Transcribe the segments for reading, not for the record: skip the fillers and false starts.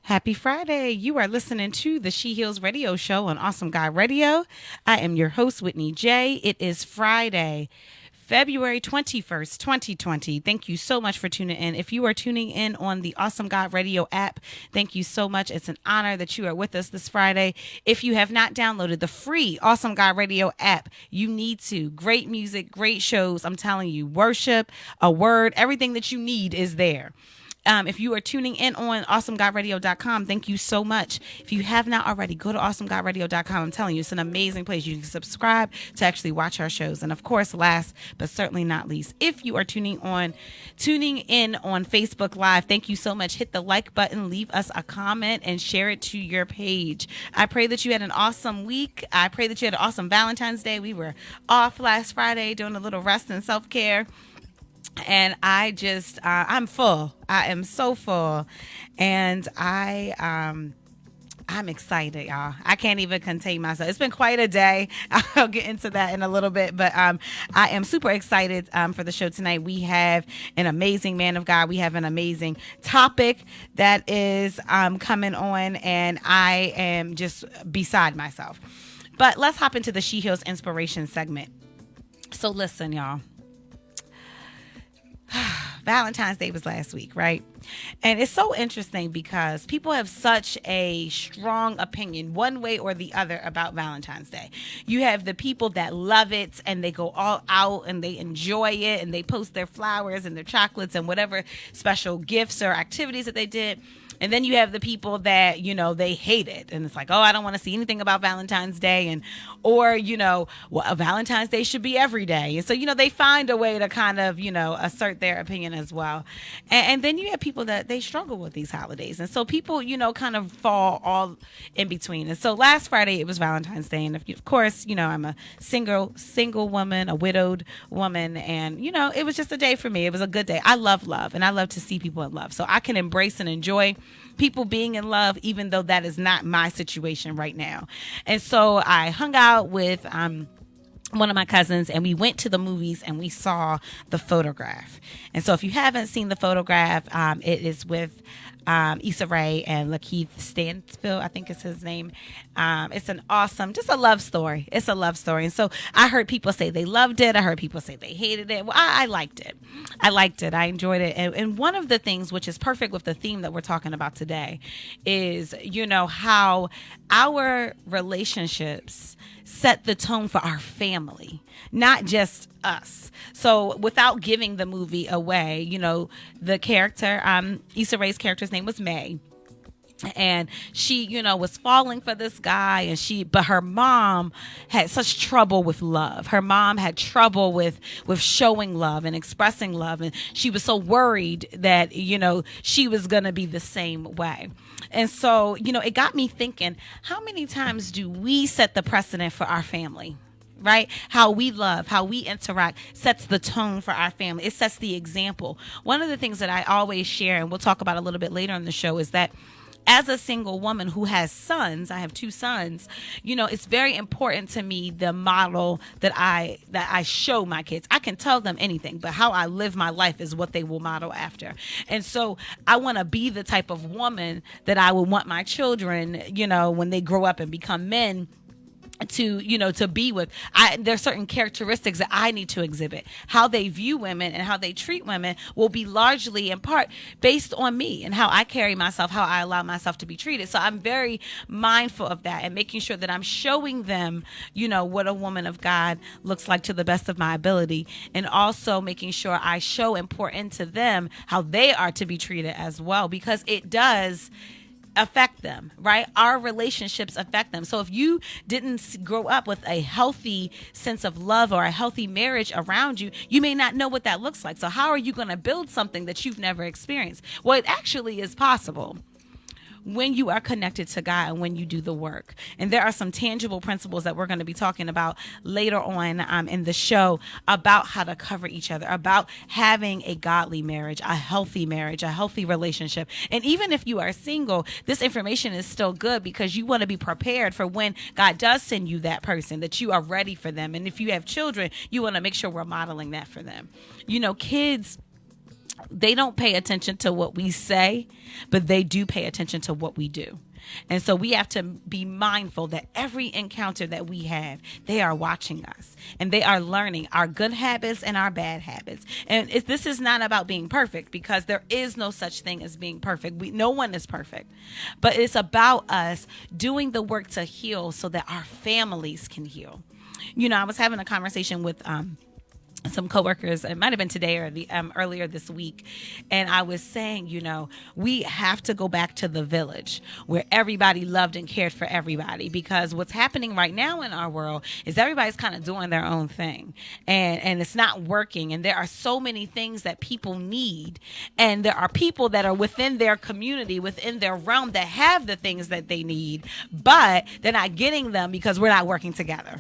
Happy Friday. You are listening to the She Heals Radio Show on Awesome Guy Radio. I am your host, Whitney J. It is Friday, February 21st, 2020. Thank you so much for tuning in. If you are tuning in on the Awesome God Radio app, thank you so much. It's an honor that you are with us this Friday. If you have not downloaded the free Awesome God Radio app, you need to. Great music, great shows. I'm telling you, worship, a word, everything that you need is there. If you are tuning in on awesomegodradio.com, thank you so much. If you have not already, go to awesomegodradio.com. I'm telling you, it's an amazing place. You can subscribe to actually watch our shows. And of course, last but certainly not least, if you are tuning in on Facebook Live, thank you so much. Hit the like button, leave us a comment, and share it to your page. I pray that you had an awesome week. I pray that you had an awesome Valentine's Day. We were off last Friday doing a little rest and self-care. And I'm full. I am so full. And I'm excited, y'all. I can't even contain myself. It's been quite a day. I'll get into that in a little bit. But I am super excited for the show tonight. We have an amazing man of God. We have an amazing topic that is coming on. And I am just beside myself. But let's hop into the She Heals Inspiration segment. So listen, y'all. Valentine's Day was last week, right? And it's so interesting because people have such a strong opinion one way or the other about Valentine's Day. You have the people that love it and they go all out and they enjoy it and they post their flowers and their chocolates and whatever special gifts or activities that they did. And then you have the people that, they hate it. And it's like, oh, I don't want to see anything about Valentine's Day. Or, a Valentine's Day should be every day. And so, they find a way to kind of, assert their opinion as well. And then you have people that they struggle with these holidays. And so people, kind of fall all in between. And so last Friday, it was Valentine's Day. And of course, I'm a single woman, a widowed woman. And, it was just a day for me. It was a good day. I love love and I love to see people in love. So I can embrace and enjoy people being in love, even though that is not my situation right now. And so I hung out with one of my cousins and we went to the movies and we saw The Photograph. And so if you haven't seen The Photograph, it is with Issa Rae and Lakeith Stanfield, I think is his name. It's an awesome, just a love story. It's a love story. And so I heard people say they loved it. I heard people say they hated it. Well, I liked it. I liked it. I enjoyed it. And one of the things which is perfect with the theme that we're talking about today is, how our relationships set the tone for our family, not just us. So without giving the movie away, the character, Issa Rae's character's name was May. And she, was falling for this guy but her mom had such trouble with love. Her mom had trouble with showing love and expressing love. And she was so worried that, she was going to be the same way. And so, it got me thinking, how many times do we set the precedent for our family? Right? How we love, how we interact sets the tone for our family. It sets the example. One of the things that I always share, and we'll talk about a little bit later in the show, is that as a single woman who has sons, I have 2 sons, it's very important to me, the model that I show my kids. I can tell them anything, but how I live my life is what they will model after. And so I want to be the type of woman that I would want my children, when they grow up and become men, to be with. There's certain characteristics that I need to exhibit. How they view women and how they treat women will be largely in part based on me and how I carry myself, how I allow myself to be treated. So I'm very mindful of that and making sure that I'm showing them, what a woman of God looks like to the best of my ability, and also making sure I show and pour into them how they are to be treated as well, because it does affect them, right? Our relationships affect them. So if you didn't grow up with a healthy sense of love or a healthy marriage around you, you may not know what that looks like. So how are you going to build something that you've never experienced? Well, it actually is possible when you are connected to God and when you do the work. And there are some tangible principles that we're going to be talking about later on in the show about how to cover each other, about having a godly marriage, a healthy relationship. And even if you are single, this information is still good because you want to be prepared for when God does send you that person, that you are ready for them. And if you have children, you want to make sure we're modeling that for them. Kids They don't pay attention to what we say, but they do pay attention to what we do. And so we have to be mindful that every encounter that we have, they are watching us and they are learning our good habits and our bad habits. And this is not about being perfect, because there is no such thing as being perfect. No one is perfect, but it's about us doing the work to heal so that our families can heal. I was having a conversation with some coworkers. It might have been today or earlier this week, and I was saying, we have to go back to the village where everybody loved and cared for everybody, because what's happening right now in our world is everybody's kind of doing their own thing, and it's not working. And there are so many things that people need, and there are people that are within their community, within their realm, that have the things that they need, but they're not getting them because we're not working together.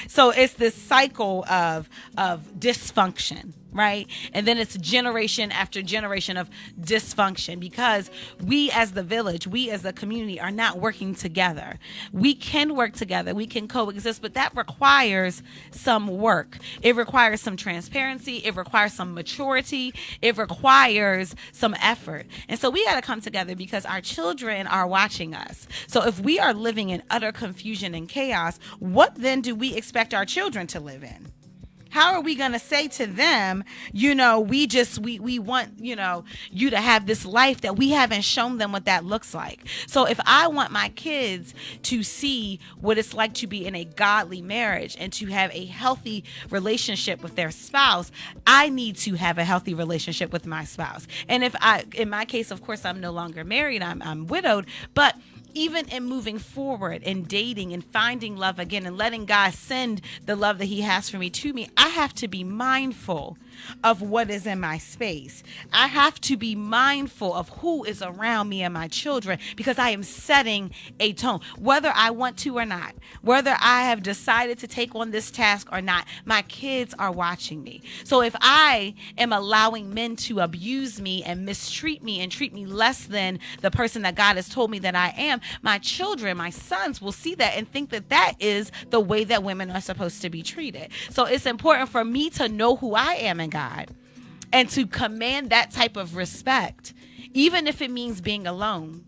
So it's this cycle of dysfunction, right? And then it's generation after generation of dysfunction, because we as the village, we as the community are not working together. We can work together, we can coexist, but that requires some work. It requires some transparency. It requires some maturity. It requires some effort. And so we got to come together because our children are watching us. So if we are living in utter confusion and chaos, what then do we expect our children to live in? How are we going to say to them, we want, you to have this life that we haven't shown them what that looks like? So if I want my kids to see what it's like to be in a godly marriage and to have a healthy relationship with their spouse, I need to have a healthy relationship with my spouse. And in my case, of course, I'm no longer married, I'm widowed, but even in moving forward and dating and finding love again and letting God send the love that he has for me to me, I have to be mindful of what is in my space. I have to be mindful of who is around me and my children, because I am setting a tone, whether I want to or not, whether I have decided to take on this task or not. My kids are watching me. So if I am allowing men to abuse me and mistreat me and treat me less than the person that God has told me that I am, my children, my sons will see that and think that that is the way that women are supposed to be treated. So it's important for me to know who I am in God and to command that type of respect, even if it means being alone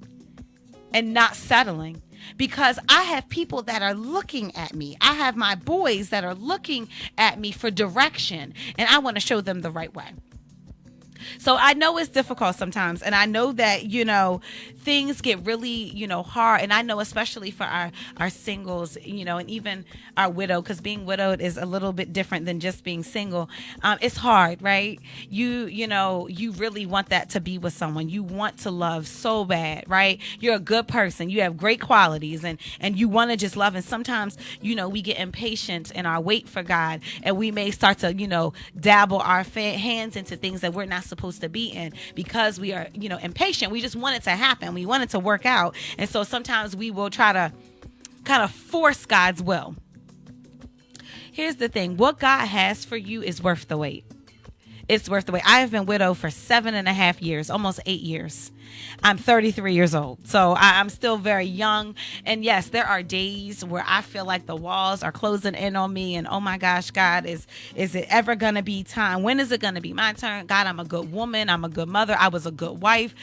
and not settling, because I have people that are looking at me. I have my boys that are looking at me for direction, and I want to show them the right way. So I know it's difficult sometimes, and I know that, things get really, hard. And I know especially for our singles, and even our widow, because being widowed is a little bit different than just being single. It's hard, right? You really want that to be with someone. You want to love so bad, right? You're a good person. You have great qualities, and you want to just love. And sometimes, we get impatient in our wait for God, and we may start to, dabble our hands into things that we're not supposed to be in because we are, impatient. We just want it to happen. We want it to work out. And so sometimes we will try to kind of force God's will. Here's the thing. What God has for you is worth the wait. It's worth the wait. I have been widowed for 7.5 years, almost 8 years. I'm 33 years old, so I'm still very young. And yes, there are days where I feel like the walls are closing in on me. And oh my gosh, God, is it ever going to be time? When is it going to be my turn? God, I'm a good woman. I'm a good mother. I was a good wife.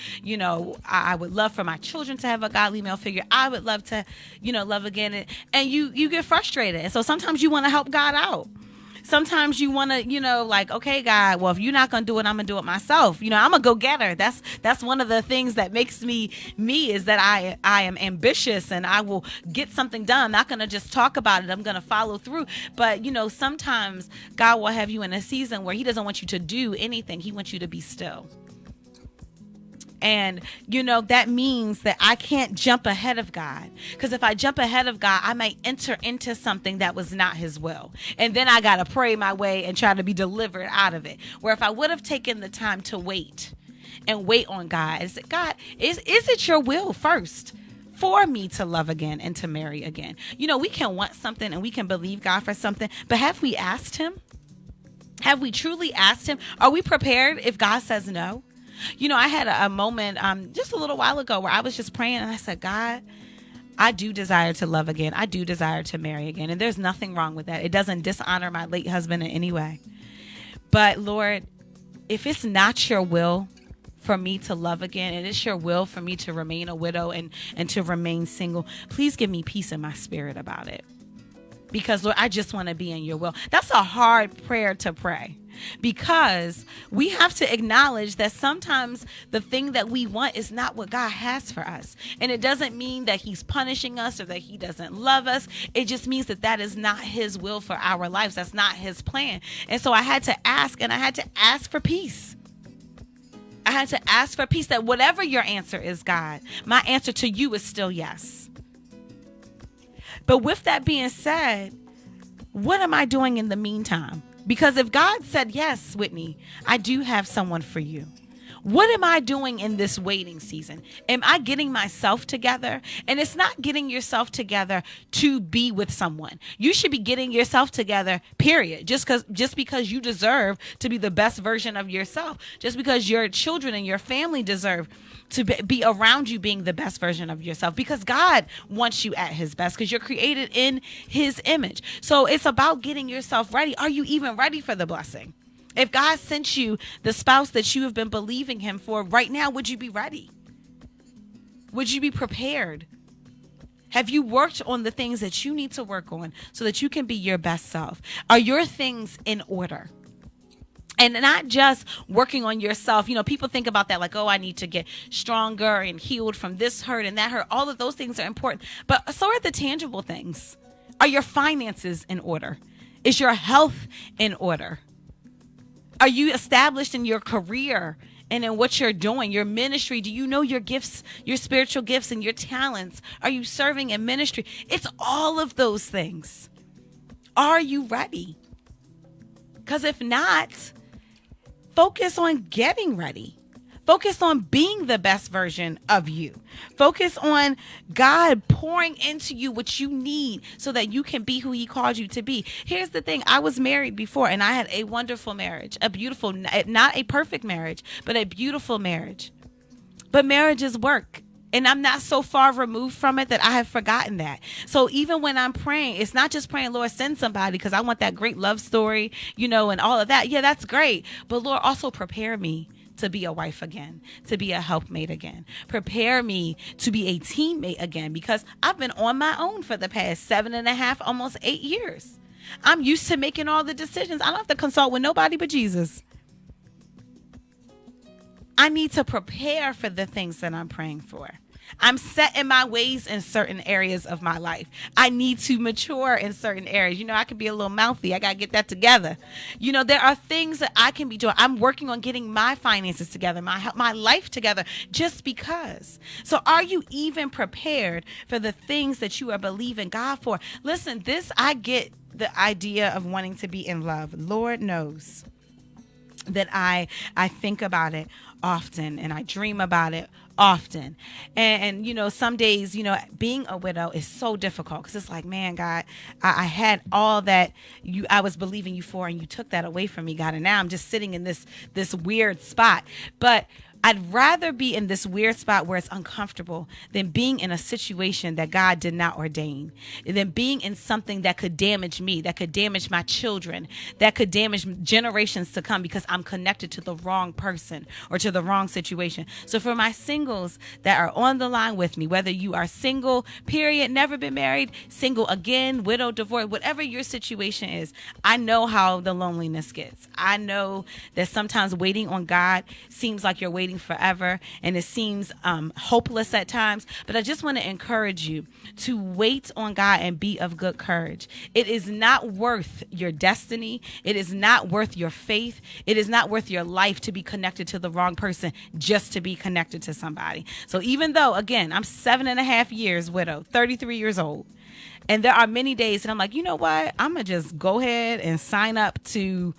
I would love for my children to have a godly male figure. I would love to, love again. And you get frustrated. And so sometimes you want to help God out. Sometimes you want to, okay, God, well, if you're not going to do it, I'm going to do it myself. I'm a go-getter. That's one of the things that makes me is that I am ambitious and I will get something done. I'm not going to just talk about it. I'm going to follow through. But, sometimes God will have you in a season where he doesn't want you to do anything. He wants you to be still. And, that means that I can't jump ahead of God, because if I jump ahead of God, I might enter into something that was not his will. And then I got to pray my way and try to be delivered out of it. Where if I would have taken the time to wait on God and say, God, is it your will first for me to love again and to marry again? We can want something and we can believe God for something, but have we asked him? Have we truly asked him? Are we prepared if God says no? I had a moment just a little while ago where I was just praying and I said, God, I do desire to love again. I do desire to marry again. And there's nothing wrong with that. It doesn't dishonor my late husband in any way. But Lord, if it's not your will for me to love again, and it's your will for me to remain a widow and to remain single, please give me peace in my spirit about it. Because, Lord, I just want to be in your will. That's a hard prayer to pray, because we have to acknowledge that sometimes the thing that we want is not what God has for us. And it doesn't mean that he's punishing us or that he doesn't love us. It just means that that is not his will for our lives. That's not his plan. And so I had to ask, and I had to ask for peace. I had to ask for peace, that whatever your answer is, God, my answer to you is still yes. But with that being said, what am I doing in the meantime? Because if God said, yes, Whitney, I do have someone for you, what am I doing in this waiting season? Am I getting myself together? And it's not getting yourself together to be with someone. You should be getting yourself together, period. Just because you deserve to be the best version of yourself. Just because your children and your family deserve to be around you being the best version of yourself, because God wants you at his best, because you're created in his image. So it's about getting yourself ready. Are you even ready for the blessing? If God sent you the spouse that you have been believing him for right now, would you be ready? Would you be prepared? Have you worked on the things that you need to work on so that you can be your best self? Are your things in order? And not just working on yourself. You know, people think about that like, oh, I need to get stronger and healed from this hurt and that hurt. All of those things are important. But so are the tangible things. Are your finances in order? Is your health in order? Are you established in your career and in what you're doing, your ministry? Do you know your gifts, your spiritual gifts and your talents? Are you serving in ministry? It's all of those things. Are you ready? Because if not, focus on getting ready. Focus on being the best version of you. Focus on God pouring into you what you need so that you can be who he called you to be. Here's the thing. I was married before, and I had a wonderful marriage, a beautiful, not a perfect marriage, but a beautiful marriage. But marriage is work. And I'm not so far removed from it that I have forgotten that. So even when I'm praying, it's not just praying, Lord, send somebody because I want that great love story, you know, and all of that. Yeah, that's great. But Lord, also prepare me to be a wife again, to be a helpmate again. Prepare me to be a teammate again, because I've been on my own for the past 7.5, almost 8 years. I'm used to making all the decisions. I don't have to consult with nobody but Jesus. I need to prepare for the things that I'm praying for. I'm set in my ways in certain areas of my life. I need to mature in certain areas. You know, I can be a little mouthy. I got to get that together. You know, there are things that I can be doing. I'm working on getting my finances together, my life together, just because. So are you even prepared for the things that you are believing God for? Listen, I get the idea of wanting to be in love. Lord knows that I think about it often, and I dream about it often. And you know, some days, you know, being a widow is so difficult, because it's like, man, God, I had all that I was believing you for, and you took that away from me, God, and now I'm just sitting in this weird spot. But I'd rather be in this weird spot where it's uncomfortable than being in a situation that God did not ordain, than being in something that could damage me, that could damage my children, that could damage generations to come, because I'm connected to the wrong person or to the wrong situation. So for my singles that are on the line with me, whether you are single, period, never been married, single again, widow, divorced, whatever your situation is, I know how the loneliness gets. I know that sometimes waiting on God seems like you're waiting forever, and it seems hopeless at times. But I just want to encourage you to wait on God and be of good courage. It is not worth your destiny. It is not worth your faith. It is not worth your life to be connected to the wrong person just to be connected to somebody. So even though, again, I'm 7.5 years widow, 33 years old, and there are many days that I'm like, you know what? I'm going to just go ahead and sign up to,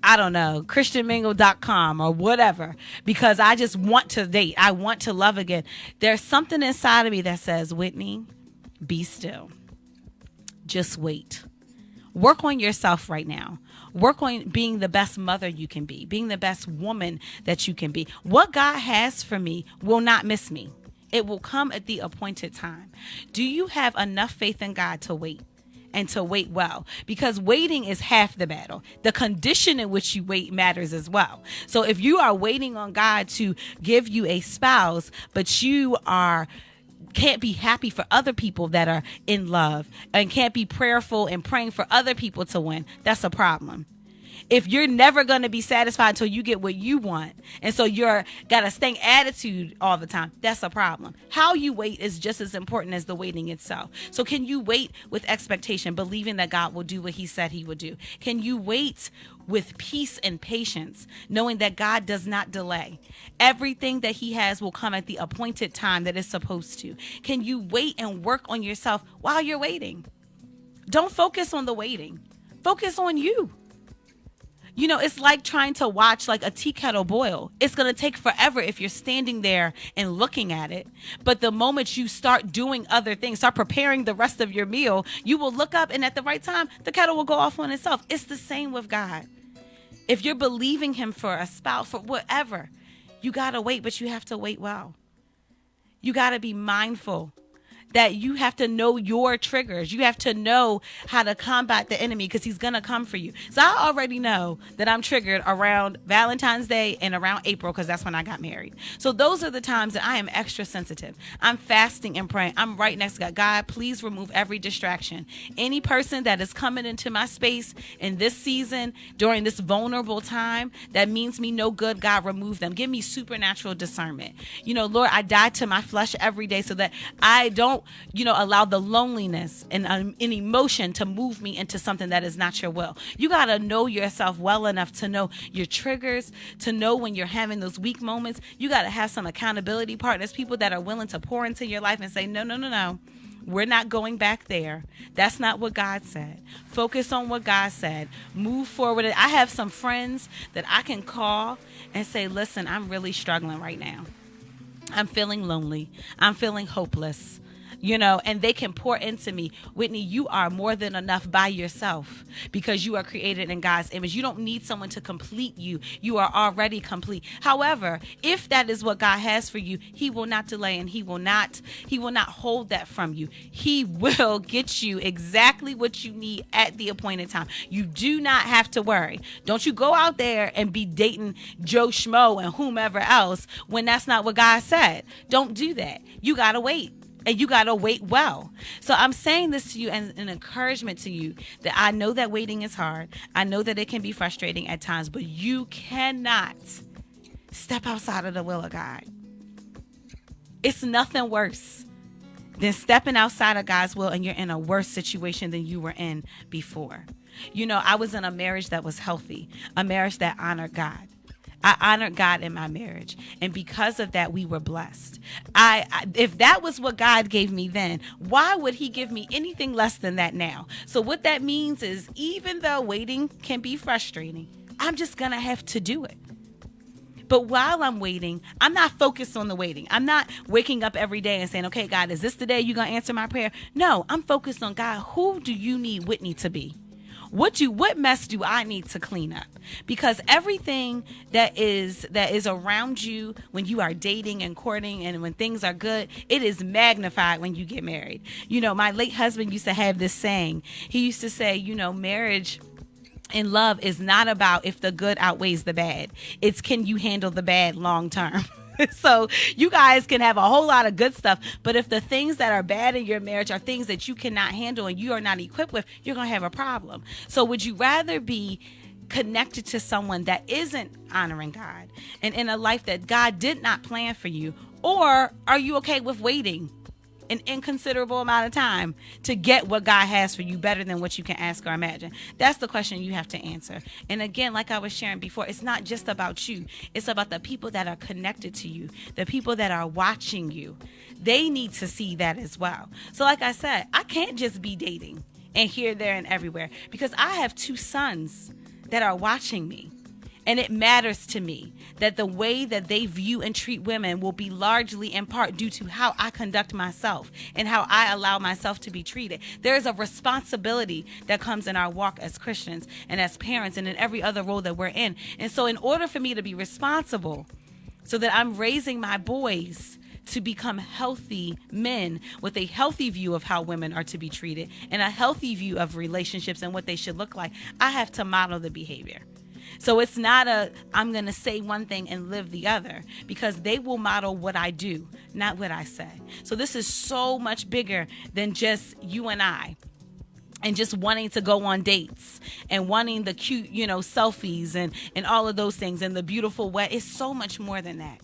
I don't know, christianmingle.com or whatever, because I just want to date. I want to love again. There's something inside of me that says, Whitney, be still. Just wait. Work on yourself right now. Work on being the best mother you can be, being the best woman that you can be. What God has for me will not miss me. It will come at the appointed time. Do you have enough faith in God to wait? and to wait well, because waiting is half the battle. The condition in which you wait matters as well. So if you are waiting on God to give you a spouse, but you can't be happy for other people that are in love and can't be prayerful and praying for other people to win, that's a problem. If you're never going to be satisfied until you get what you want, and so you're got a stank attitude all the time, that's a problem. How you wait is just as important as the waiting itself. So can you wait with expectation, believing that God will do what he said he would do? Can you wait with peace and patience, knowing that God does not delay? Everything that he has will come at the appointed time that it's supposed to. Can you wait and work on yourself while you're waiting? Don't focus on the waiting. Focus on you. You know, it's like trying to watch like a tea kettle boil. It's going to take forever if you're standing there and looking at it. But the moment you start doing other things, start preparing the rest of your meal, you will look up and at the right time, the kettle will go off on itself. It's the same with God. If you're believing him for a spouse, for whatever, you got to wait, but you have to wait well. You got to be mindful that you have to know your triggers. You have to know how to combat the enemy, because he's going to come for you. So I already know that I'm triggered around Valentine's Day and around April, because that's when I got married. So those are the times that I am extra sensitive. I'm fasting and praying. I'm right next to God. God, please remove every distraction. Any person that is coming into my space in this season during this vulnerable time that means me no good, God, remove them. Give me supernatural discernment. You know, Lord, I die to my flesh every day so that I don't allow the loneliness and an emotion to move me into something that is not your will. You got to know yourself well enough to know your triggers, to know when you're having those weak moments. You got to have some accountability partners, people that are willing to pour into your life and say, no. We're not going back there. That's not what God said. Focus on what God said. Move forward. I have some friends that I can call and say, listen, I'm really struggling right now. I'm feeling lonely. I'm feeling hopeless. And they can pour into me. Whitney, you are more than enough by yourself, because you are created in God's image. You don't need someone to complete you. You are already complete. However, if that is what God has for you, he will not delay, and he will not hold that from you. He will get you exactly what you need at the appointed time. You do not have to worry. Don't you go out there and be dating Joe Schmo and whomever else when that's not what God said. Don't do that. You got to wait. And you got to wait well. So I'm saying this to you as an encouragement to you, that I know that waiting is hard. I know that it can be frustrating at times, but you cannot step outside of the will of God. It's nothing worse than stepping outside of God's will and you're in a worse situation than you were in before. I was in a marriage that was healthy, a marriage that honored God. I honored God in my marriage. And because of that, we were blessed. If that was what God gave me then, why would he give me anything less than that now? So what that means is, even though waiting can be frustrating, I'm just going to have to do it. But while I'm waiting, I'm not focused on the waiting. I'm not waking up every day and saying, okay, God, is this the day you're going to answer my prayer? No, I'm focused on, God, who do you need Whitney to be? What mess do I need to clean up? Because everything that is around you when you are dating and courting and when things are good, it is magnified when you get married. My late husband used to have this saying. He used to say, marriage and love is not about if the good outweighs the bad. It's, can you handle the bad long term? So you guys can have a whole lot of good stuff, but if the things that are bad in your marriage are things that you cannot handle and you are not equipped with, you're going to have a problem. So would you rather be connected to someone that isn't honoring God and in a life that God did not plan for you? Or are you okay with waiting an inconsiderable amount of time to get what God has for you better than what you can ask or imagine? That's the question you have to answer. And again, like I was sharing before, it's not just about you. It's about the people that are connected to you, the people that are watching you. They need to see that as well. So like I said, I can't just be dating and here, there, and everywhere, because I have 2 sons that are watching me. And it matters to me that the way that they view and treat women will be largely in part due to how I conduct myself and how I allow myself to be treated. There is a responsibility that comes in our walk as Christians and as parents and in every other role that we're in. And so in order for me to be responsible so that I'm raising my boys to become healthy men with a healthy view of how women are to be treated and a healthy view of relationships and what they should look like, I have to model the behavior. So it's not I'm going to say one thing and live the other, because they will model what I do, not what I say. So this is so much bigger than just you and I, and just wanting to go on dates and wanting the cute, selfies and all of those things and the beautiful wet. It's so much more than that.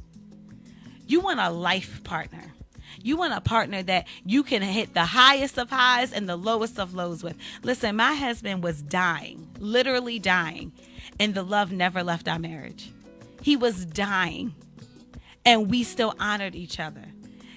You want a life partner. You want a partner that you can hit the highest of highs and the lowest of lows with. Listen, my husband was dying, literally dying, and the love never left our marriage. He was dying, and we still honored each other.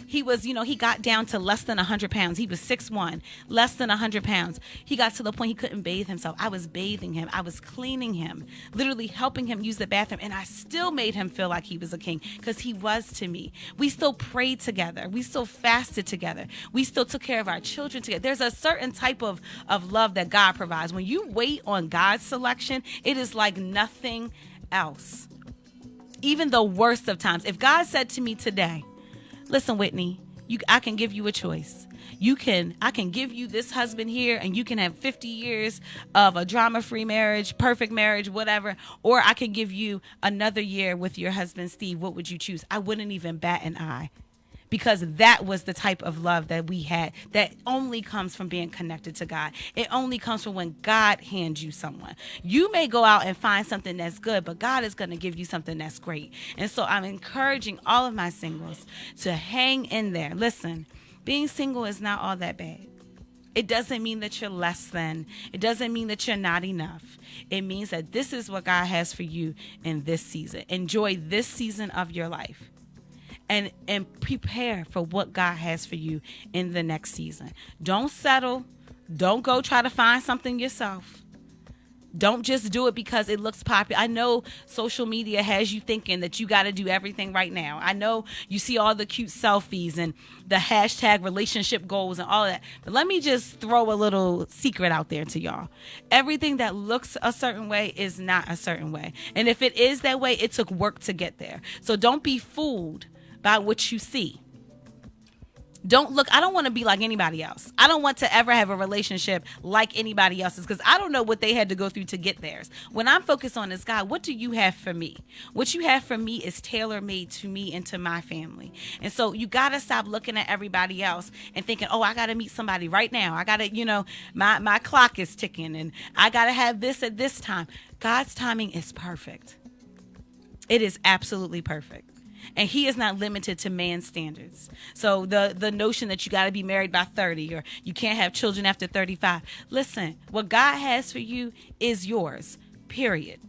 He was, he got down to less than 100 pounds. He was 6'1", less than 100 pounds. He got to the point he couldn't bathe himself. I was bathing him. I was cleaning him, literally helping him use the bathroom. And I still made him feel like he was a king, because he was to me. We still prayed together. We still fasted together. We still took care of our children together. There's a certain type of love that God provides. When you wait on God's selection, it is like nothing else. Even the worst of times. If God said to me today, listen, Whitney, I can give you a choice. I can give you this husband here, and you can have 50 years of a drama-free marriage, perfect marriage, whatever. Or I can give you another year with your husband, Steve. What would you choose? I wouldn't even bat an eye, because that was the type of love that we had, that only comes from being connected to God. It only comes from when God hands you someone. You may go out and find something that's good, but God is going to give you something that's great. And so I'm encouraging all of my singles to hang in there. Listen, being single is not all that bad. It doesn't mean that you're less than. It doesn't mean that you're not enough. It means that this is what God has for you in this season. Enjoy this season of your life. And prepare for what God has for you in the next season. Don't settle. Don't go try to find something yourself. Don't just do it because it looks popular. I know social media has you thinking that you got to do everything right now. I know you see all the cute selfies and the hashtag relationship goals and all that. But let me just throw a little secret out there to y'all. Everything that looks a certain way is not a certain way. And if it is that way, it took work to get there. So don't be fooled by what you see. I don't want to be like anybody else. I don't want to ever have a relationship like anybody else's, because I don't know what they had to go through to get theirs. When I'm focused on is, God, what do you have for me? What you have for me is tailor-made to me and to my family. And so you got to stop looking at everybody else and thinking, oh, I got to meet somebody right now. I got to, my clock is ticking and I got to have this at this time. God's timing is perfect. It is absolutely perfect. And he is not limited to man's standards. So the notion that you got to be married by 30 or you can't have children after 35. Listen, what God has for you is yours, period.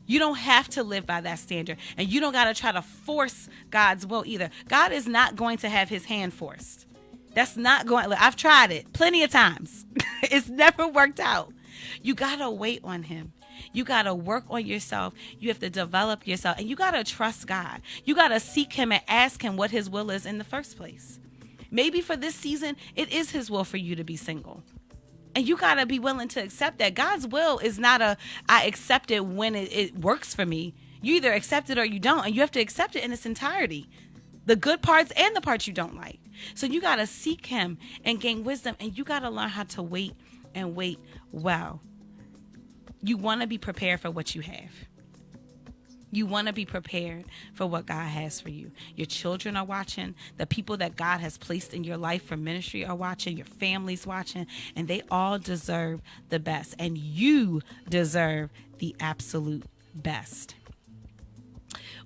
You don't have to live by that standard. And you don't got to try to force God's will either. God is not going to have his hand forced. That's not going. Look, I've tried it plenty of times. It's never worked out. You got to wait on him. You got to work on yourself. You have to develop yourself. And you got to trust God. You got to seek him and ask him what his will is in the first place. Maybe for this season, it is his will for you to be single. And you got to be willing to accept that. God's will is not I accept it when it works for me. You either accept it or you don't. And you have to accept it in its entirety. The good parts and the parts you don't like. So you got to seek him and gain wisdom. And you got to learn how to wait and wait well. You want to be prepared for what you have. You want to be prepared for what God has for you. Your children are watching. The people that God has placed in your life for ministry are watching. Your family's watching. And they all deserve the best. And you deserve the absolute best.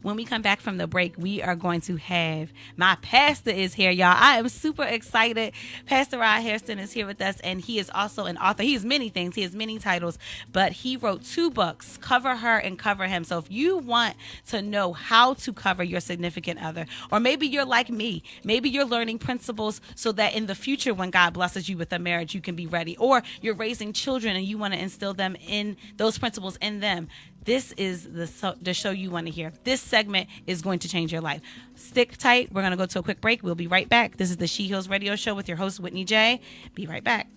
When we come back from the break, we are going to have my pastor is here, y'all. I am super excited. Pastor Hairston is here with us, and he is also an author. He has many things. He has many titles, but he wrote 2 books, Cover Her and Cover Him. So if you want to know how to cover your significant other, or maybe you're like me, maybe you're learning principles so that in the future when God blesses you with a marriage, you can be ready, or you're raising children and you want to instill them in those principles in them. This is the show you want to hear. This segment is going to change your life. Stick tight. We're going to go to a quick break. We'll be right back. This is the She Heals Radio Show with your host, Whitney J. Be right back.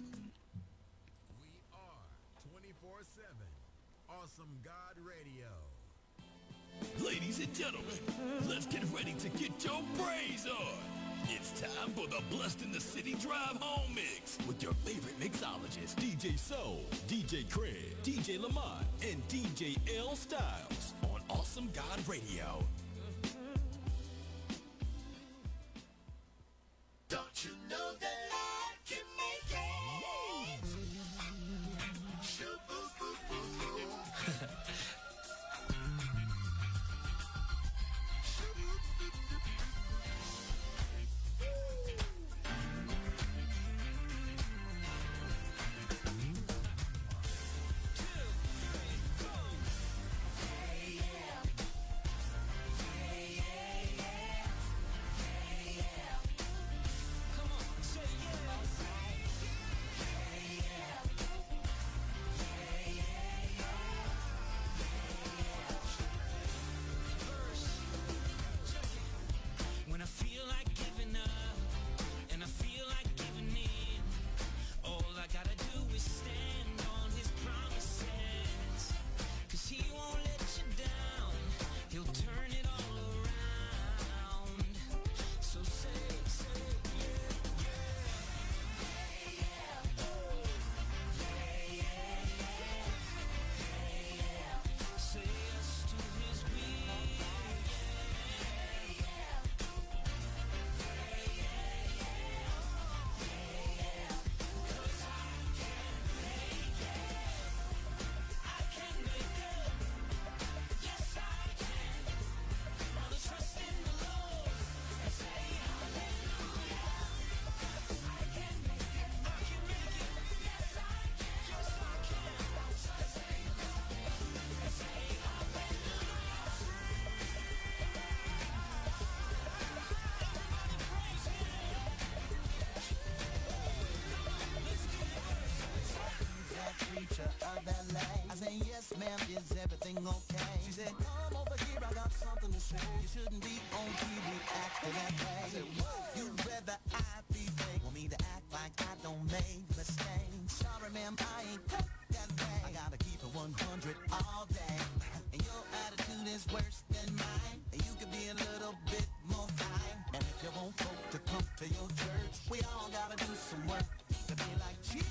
We are 24/7 Awesome God Radio. Ladies and gentlemen, let's get ready to get your praise on. It's time for the Blessed in the City Drive Home Mix with your favorite mixologists, DJ Soul, DJ Craig, DJ Lamont, and DJ L Styles on Awesome God Radio. Don't you know that I can make it? I say, yes, ma'am, is everything okay? She said, come over here, I got something to say. You shouldn't be on TV acting that way. I said, whoa, you'd rather I be fake. Want me to act like I don't make mistakes. Sorry, ma'am, I ain't cut that way. I gotta keep it 100 all day. And your attitude is worse than mine. And you could be a little bit more fine. And if you want folk to come to your church, we all gotta do some work to be like Jesus.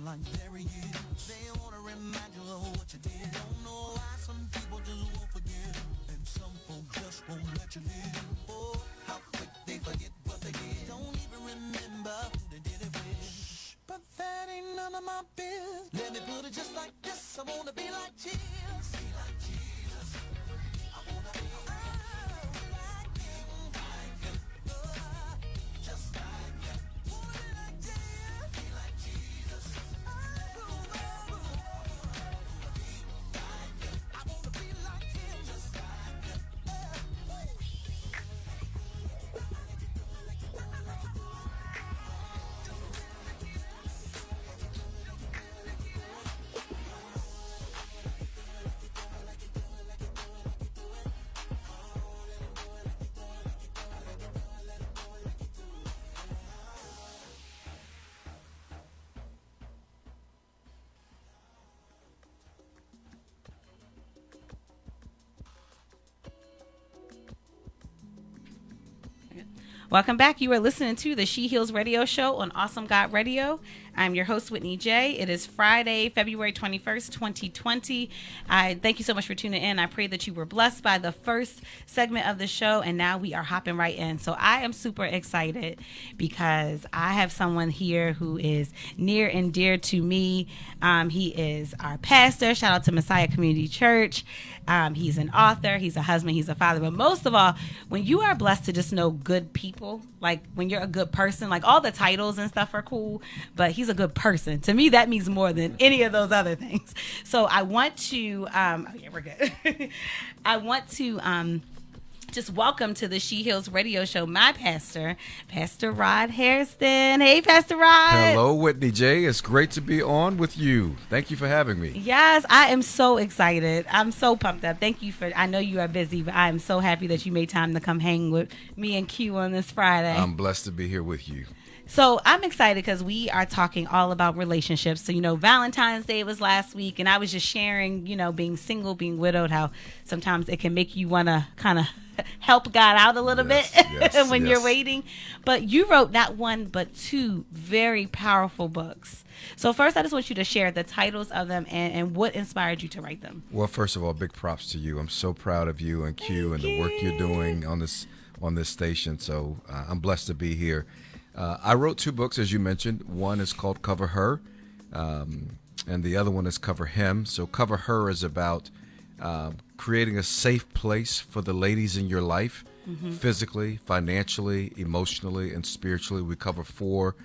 Like there he is. They wanna remind you of what you did. Don't know why some people just won't forget, and some folks just won't let you live. Oh, how quick they forget what they did. Don't even remember who they did it with. Shh, but that ain't none of my biz. Let me put it just like this. I wanna be like Jesus. Be like Jesus. I wanna be like him. Like him. Just like him. Wanna be like Jesus. Be like Jesus. Welcome back. You are listening to the She Heals Radio Show on Awesome God Radio. I'm your host, Whitney J. It is Friday, February 21st, 2020. I thank you so much for tuning in. I pray that you were blessed by the first segment of the show, and now we are hopping right in. So I am super excited because I have someone here who is near and dear to me. He is our pastor. Shout out to Messiah Community Church. He's an author. He's a husband. He's a father. But most of all, when you are blessed to just know good people, like when you're a good person, like all the titles and stuff are cool, but he's a good person. To me, that means more than any of those other things. So I want to, oh yeah, we're good. I want to just welcome to the She Heals Radio Show, my pastor, Pastor Rod Hairston. Hey, Pastor Rod. Hello, Whitney J. It's great to be on with you. Thank you for having me. Yes, I am so excited. I'm so pumped up. Thank you for, I know you are busy, but I am so happy that you made time to come hang with me and Q on this Friday. I'm blessed to be here with you. So I'm excited because we are talking all about relationships. So, Valentine's Day was last week, and I was just sharing, being single, being widowed, how sometimes it can make you want to kind of help God out a little bit when you're waiting. But you wrote not one, but two very powerful books. So first, I just want you to share the titles of them and what inspired you to write them. Well, first of all, big props to you. I'm so proud of you and Q and the work you're doing on this station. So I'm blessed to be here. I wrote two books, as you mentioned. One is called Cover Her, and the other one is Cover Him. So Cover Her is about creating a safe place for the ladies in your life, physically, financially, emotionally, and spiritually. We cover four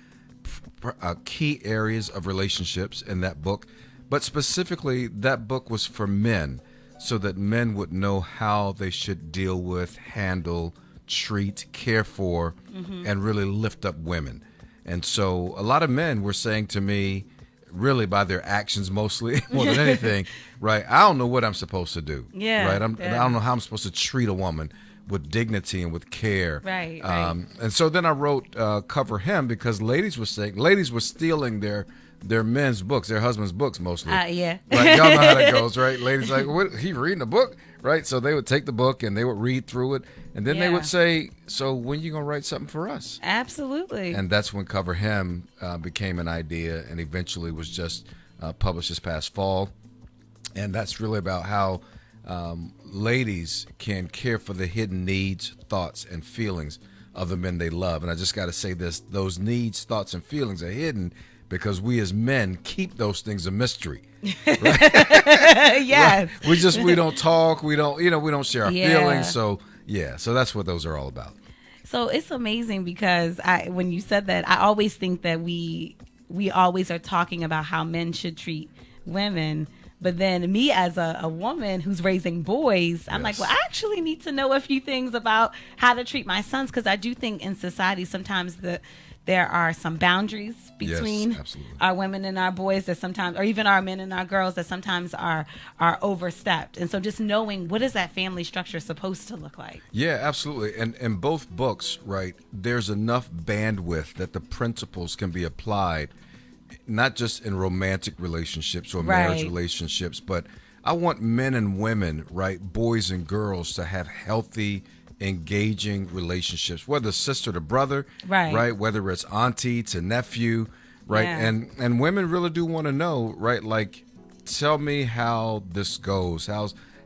key areas of relationships in that book. But specifically, that book was for men, so that men would know how they should deal with, handle, treat, care for, and really lift up women. And so a lot of men were saying to me, really by their actions mostly, more than anything, right, I don't know what I'm supposed to do. Yeah. Right? I don't know how I'm supposed to treat a woman with dignity and with care. Right. And so then I wrote Cover Him because ladies were stealing their men's books, their husbands' books mostly. Yeah. Right? Y'all know how that goes, right? Ladies like, what, he reading a book? Right? So they would take the book and they would read through it. And then they would say, so when you going to write something for us? Absolutely. And that's when Cover Him became an idea and eventually was just published this past fall. And that's really about how ladies can care for the hidden needs, thoughts, and feelings of the men they love. And I just got to say this, those needs, thoughts, and feelings are hidden because we as men keep those things a mystery. Right? Yes. Right? We don't talk, we don't share our feelings. So that's what those are all about. So it's amazing because when you said that, I always think that we always are talking about how men should treat women. But then me as a woman who's raising boys, I'm like, well, I actually need to know a few things about how to treat my sons, because I do think in society sometimes there are some boundaries between our women and our boys that sometimes, or even our men and our girls that sometimes are overstepped. And so just knowing what is that family structure supposed to look like. Yeah, absolutely. And in both books, right, there's enough bandwidth that the principles can be applied, not just in romantic relationships or marriage relationships, but I want men and women, right, boys and girls to have healthy, engaging relationships, whether sister to brother, right, whether it's auntie to nephew, right, and women really do want to know, right, like, tell me how this goes,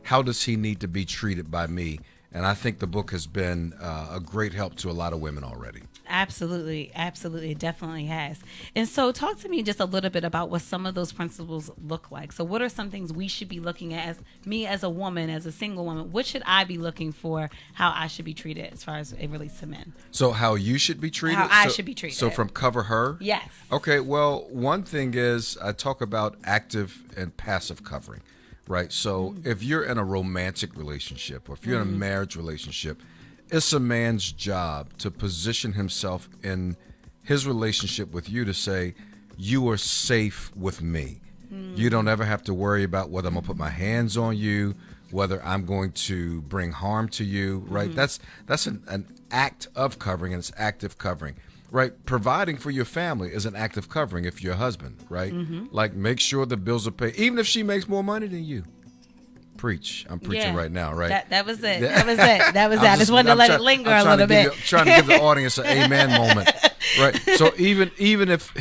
how does he need to be treated by me? And I think the book has been a great help to a lot of women already. Absolutely. It definitely has. And so talk to me just a little bit about what some of those principles look like. So what are some things we should be looking at as a woman, as a single woman? What should I be looking for, how I should be treated as far as it relates to men? So how you should be treated? How I should be treated. So from Cover Her? Yes. Okay, well, one thing is I talk about active and passive covering, right? So if you're in a romantic relationship or if you're in a marriage relationship, it's a man's job to position himself in his relationship with you to say, you are safe with me. You don't ever have to worry about whether I'm going to put my hands on you, whether I'm going to bring harm to you, right? That's an act of covering, and it's active covering, right? Providing for your family is an act of covering if you're a husband, right? Like, make sure the bills are paid, even if she makes more money than you. Preach. I'm preaching right now, right? That was it. That was it. I just wanted to let it linger a little bit. Trying to give the audience an amen moment, right? So even if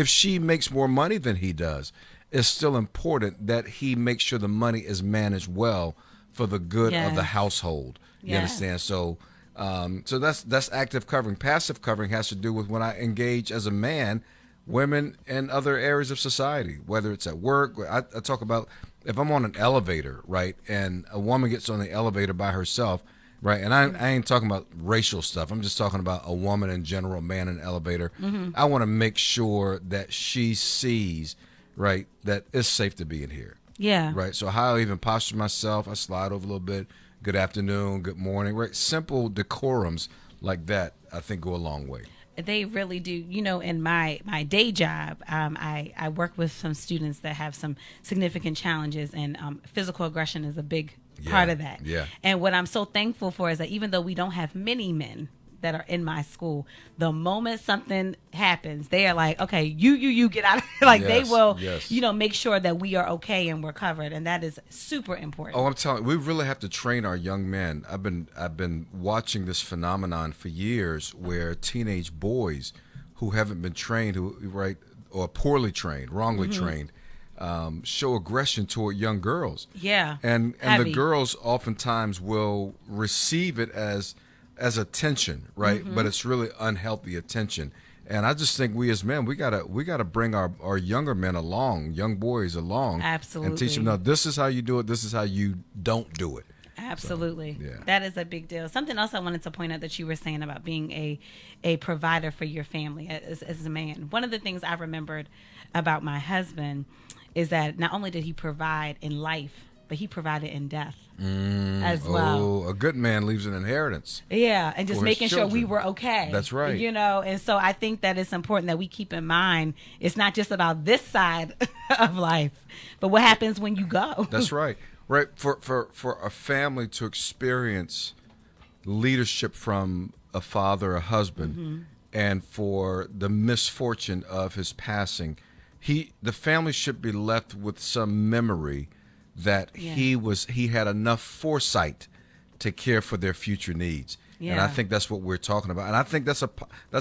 she makes more money than he does, it's still important that he makes sure the money is managed well for the good of the household. You understand? So that's active covering. Passive covering has to do with when I engage as a man, women in other areas of society, whether it's at work. I talk about if I'm on an elevator, right, and a woman gets on the elevator by herself, right, and I ain't talking about racial stuff. I'm just talking about a woman in general, a man in an elevator. I want to make sure that she sees, right, that it's safe to be in here. Yeah. Right. So how I even posture myself, I slide over a little bit, good afternoon, good morning, right? Simple decorums like that, I think, go a long way. They really do. You know, in my day job, I work with some students that have some significant challenges, and physical aggression is a big part of that. Yeah. And what I'm so thankful for is that even though we don't have many men that are in my school, the moment something happens, they are like, okay, you get out of here. Like they Yes, will, yes. make sure that we are okay and we're covered. And that is super important. Oh, I'm telling you, we really have to train our young men. I've been watching this phenomenon for years where teenage boys who haven't been trained, or poorly trained, wrongly trained, show aggression toward young girls. Yeah. And the Heavy. girls oftentimes will receive it as attention, right? But it's really unhealthy attention. And I just think we as men, we gotta bring our younger men along, young boys along, Absolutely. and teach them, now this is how you do it, this is how you don't do it. Absolutely. So, yeah. That is a big deal. Something else I wanted to point out that you were saying about being a provider for your family as a man. One of the things I remembered about my husband is that not only did he provide in life, but he provided in death as well. Oh, a good man leaves an inheritance. Yeah, and just For his making sure we children. were okay. That's right. And so I think that it's important that we keep in mind it's not just about this side of life, but what happens when you go. That's right. Right. For a family to experience leadership from a father, a husband, and for the misfortune of his passing, the family should be left with some memory that he had enough foresight to care for their future needs. Yeah. And I think that's what we're talking about. And I think that's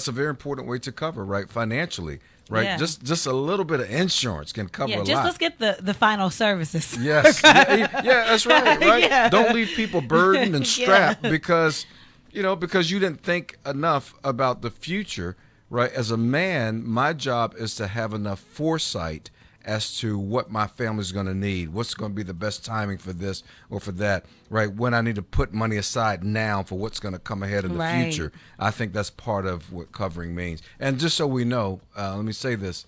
a very important way to cover, right? Financially, right? Yeah. Just a little bit of insurance can cover a lot. Let's get the final services. Yes. Yeah, that's right. Right. Yeah. Don't leave people burdened and strapped because you didn't think enough about the future, right? As a man, my job is to have enough foresight as to what my family's going to need, what's going to be the best timing for this or for that, right? When I need to put money aside now for what's going to come ahead in the Right. future. I think that's part of what covering means. And just so we know, let me say this.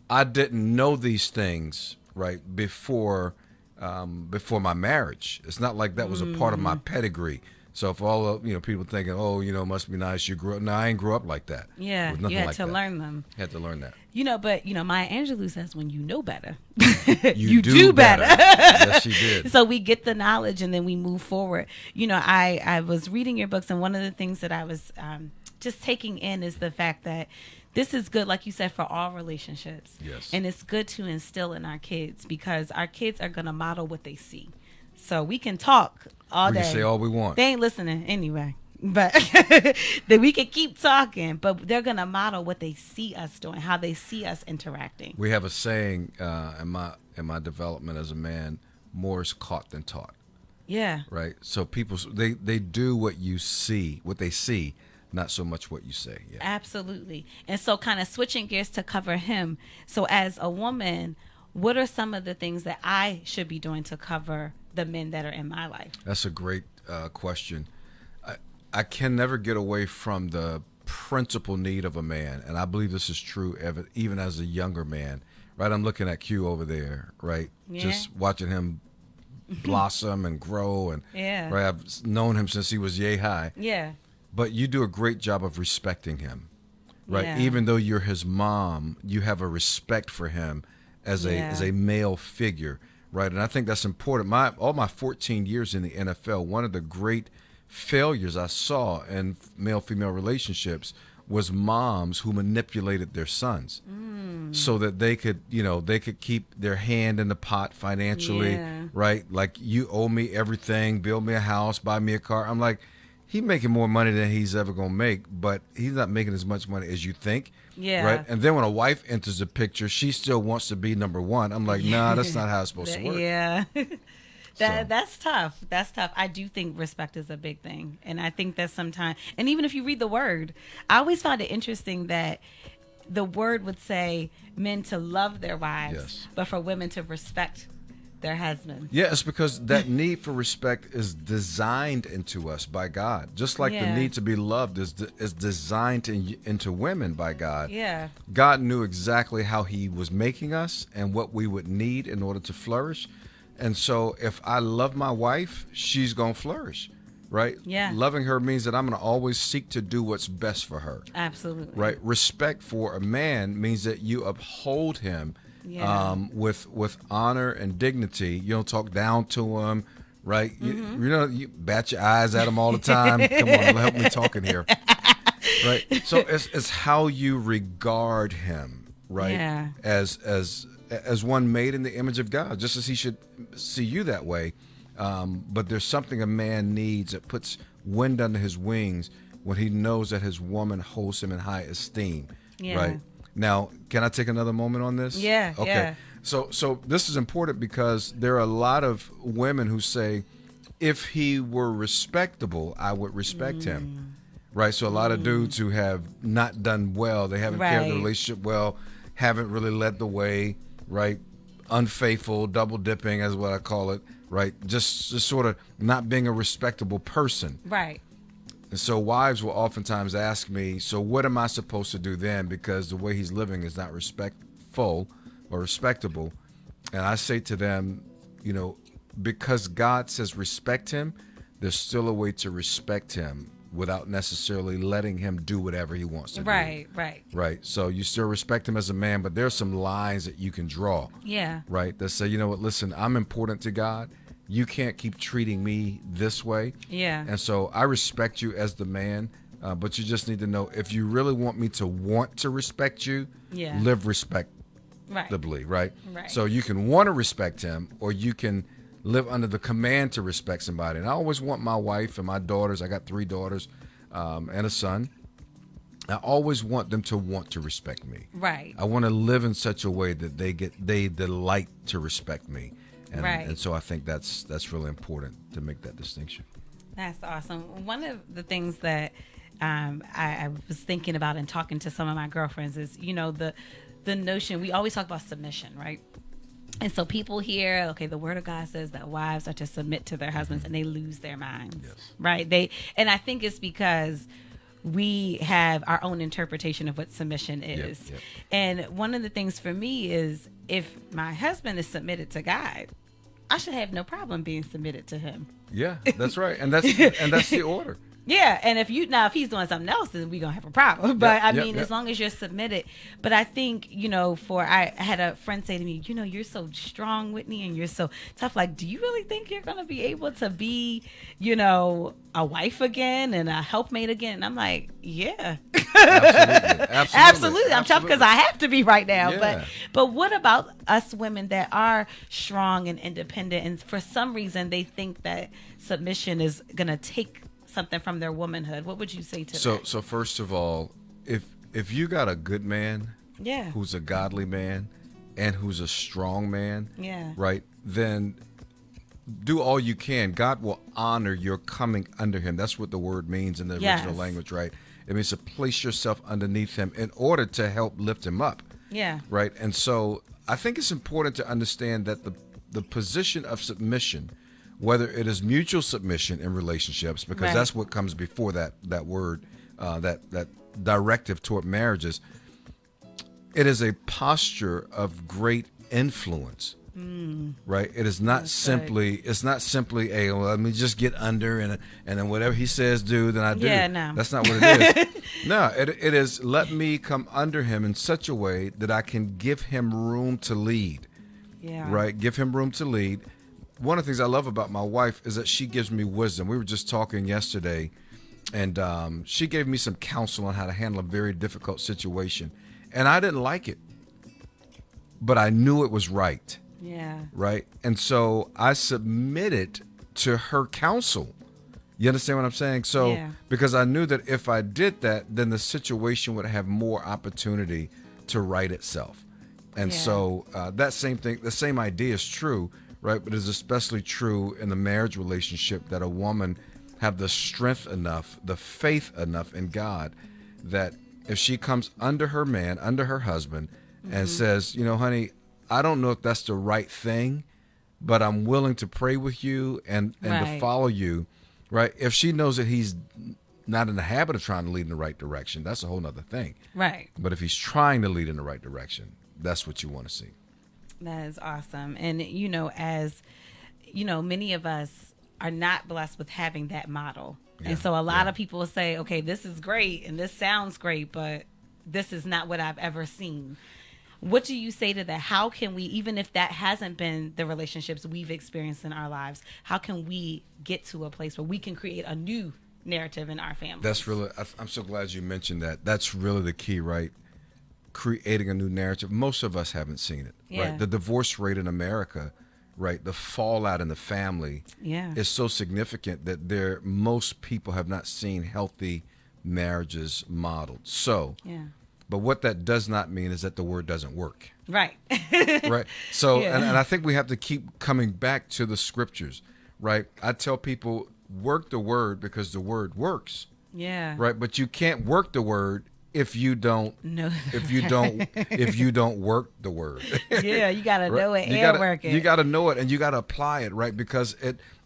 I didn't know these things, right, before my marriage. It's not like that was a part of my pedigree. So if all of, people thinking, oh, must be nice, you grew up. No, I ain't grew up like that. Yeah, It was nothing you had like to that. learn them. Had to learn that. But Maya Angelou says when you know better, You do better. Yes, she did. So we get the knowledge and then we move forward. I was reading your books, and one of the things that I was just taking in is the fact that this is good, like you said, for all relationships. Yes. And it's good to instill in our kids because our kids are going to model what they see. So we can talk all We day. can say all we want. They ain't listening anyway. But that we can keep talking, but they're going to model what they see us doing, how they see us interacting. We have a saying in my development as a man: more is caught than taught. Yeah. Right. So people they do what they see, not so much what you say. Yeah. Absolutely. And so kind of switching gears to cover him. So as a woman, what are some of the things that I should be doing to cover the men that are in my life? That's a great question. I can never get away from the principal need of a man, and I believe this is true even as a younger man. Right, I'm looking at Q over there. Right, Yeah. just watching him blossom and grow, and Yeah. right, I've known him since he was yay high. Yeah. But you do a great job of respecting him, right? Yeah. Even though you're his mom, you have a respect for him as a male figure, right? And I think that's important. All my 14 years in the NFL, one of the great failures I saw in male-female relationships was moms who manipulated their sons so that they could keep their hand in the pot financially, Yeah. right? Like, you owe me everything, build me a house, buy me a car. I'm like, he's making more money than he's ever going to make, but he's not making as much money as you think. Yeah. Right. And then when a wife enters the picture, she still wants to be number one. I'm like, nah, that's not how it's supposed to work. Yeah. So. That's tough. That's tough. I do think respect is a big thing. And I think that sometimes, and even if you read the word, I always find it interesting that the word would say men to love their wives, Yes. but for women to respect their husbands. Yeah, it's because that need for respect is designed into us by God. Just like the Yeah. need to be loved is designed into women by God. Yeah. God knew exactly how he was making us and what we would need in order to flourish. And so if I love my wife, she's going to flourish, right? Yeah. Loving her means that I'm going to always seek to do what's best for her. Absolutely. Right? Respect for a man means that you uphold him with honor and dignity. You don't talk down to him, right? You bat your eyes at him all the time. Come on, help me talking here. Right? So it's how you regard him, right? Yeah. As one made in the image of God, just as he should see you that way. But there's something a man needs that puts wind under his wings when he knows that his woman holds him in high esteem. Yeah. Right? Now, can I take another moment on this? Yeah. Okay. Yeah. So this is important because there are a lot of women who say, if he were respectable, I would respect him. Right? So a lot of dudes who have not done well, they haven't carried the relationship well, haven't really led the way, right? Unfaithful, double dipping is what I call it, right? Just sort of not being a respectable person. Right. And so wives will oftentimes ask me, so what am I supposed to do then? Because the way he's living is not respectful or respectable. And I say to them, because God says respect him, there's still a way to respect him without necessarily letting him do whatever he wants to do. Right. So you still respect him as a man, but there's some lines that you can draw. Yeah. Right. That say, you know what, listen, I'm important to God. You can't keep treating me this way. Yeah. And so I respect you as the man, but you just need to know, if you really want me to want to respect you, live respectably, right? So you can want to respect him, or you can live under the command to respect somebody. And I always want my wife and my daughters, I got 3 daughters and a son, I always want them to want to respect me. Right. I want to live in such a way that they delight to respect me. And so I think that's really important to make that distinction. That's awesome. One of the things that I was thinking about and talking to some of my girlfriends is, the notion, we always talk about submission, right? And so people hear, okay, the word of God says that wives are to submit to their husbands, and they lose their minds, right? And I think it's because we have our own interpretation of what submission is. And one of the things for me is, if my husband is submitted to God, I should have no problem being submitted to him. Yeah, that's right. And that's the order. Yeah, and if he's doing something else, then we're going to have a problem. But as long as you're submitted. But I think, I had a friend say to me, you're so strong, Whitney, and you're so tough. Like, do you really think you're going to be able to be, a wife again and a helpmate again? And I'm like, yeah. Absolutely. I'm tough because I have to be right now. Yeah. But what about us women that are strong and independent, and for some reason they think that submission is going to take something from their womanhood? What would you say to that? So first of all, if you got a good man, yeah, who's a godly man and who's a strong man, yeah, right, then do all you can. God will honor your coming under him. That's what the word means in the original language, right? It means to place yourself underneath him in order to help lift him up. Yeah. Right. And so I think it's important to understand that the position of submission, whether it is mutual submission in relationships, because that's what comes before that word, that directive toward marriages, it is a posture of great influence. Right. It is not simply. It's not simply a. Well, let me just get under and then whatever he says do, then I do. Yeah, no. That's not what it is. No, it is. Let me come under him in such a way that I can give him room to lead. Yeah. Right. Give him room to lead. One of the things I love about my wife is that she gives me wisdom. We were just talking yesterday, and she gave me some counsel on how to handle a very difficult situation, and I didn't like it, but I knew it was right. Yeah. Right. And so I submitted to her counsel. You understand what I'm saying? So because I knew that if I did that, then the situation would have more opportunity to right itself. And so that same thing, the same idea is true, right? But it's especially true in the marriage relationship, that a woman have the strength enough, the faith enough in God, that if she comes under her man, under her husband, and says, honey, I don't know if that's the right thing, but I'm willing to pray with you and to follow you, right? If she knows that he's not in the habit of trying to lead in the right direction, that's a whole nother thing. Right. But if he's trying to lead in the right direction, that's what you want to see. That is awesome. And, as, many of us are not blessed with having that model. Yeah, And so a lot yeah. of people will say, okay, this is great and this sounds great, but this is not what I've ever seen. What do you say to that? How can we, even if that hasn't been the relationships we've experienced in our lives, how can we get to a place where we can create a new narrative in our family? That's really, I'm so glad you mentioned that. That's really the key, right? Creating a new narrative. Most of us haven't seen it, Yeah. right? The divorce rate in America, right? The fallout in the family Yeah. is so significant that most people have not seen healthy marriages modeled. So, Yeah. but what that does not mean is that the word doesn't work. Right. Right. So, Yeah. and I think we have to keep coming back to the scriptures, right? I tell people, work the word because the word works, Yeah. right? But you can't work the word if you don't, No. if you don't work the word. Yeah, you got to Right? know it You and gotta- work it. You got to know it and you got to apply it, right? Because